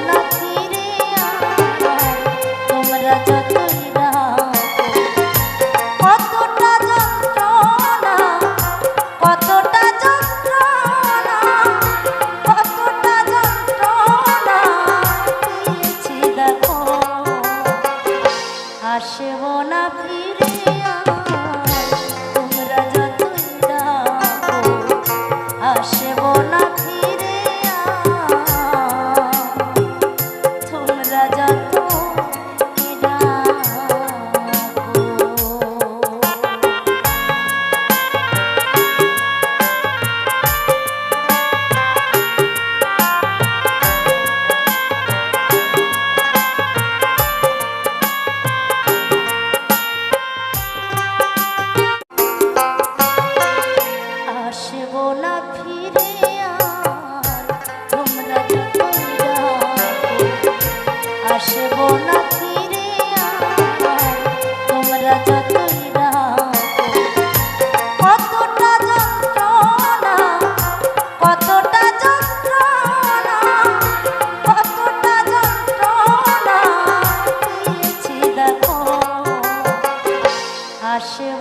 না ফিরে আর তোমরা যতই রাখো। কতটা যন্ত্রণা, কতটা যন্ত্রণা, কতটা যন্ত্রণা দিয়েছি দেখো। আসব না ফিরে আর তোমরা যতই রাখো। আসব না ফিরে আর তোমরা যতই রাখো। আসব না ফিরে আর তোমরা যতই রাখো। আসব না ফিরে আর তোমরা যতই রাখো। কতটা যন্ত্রণা, কতটা যন্ত্রণা, কতটা যন্ত্রণা দিয়েছি দেখো। আসব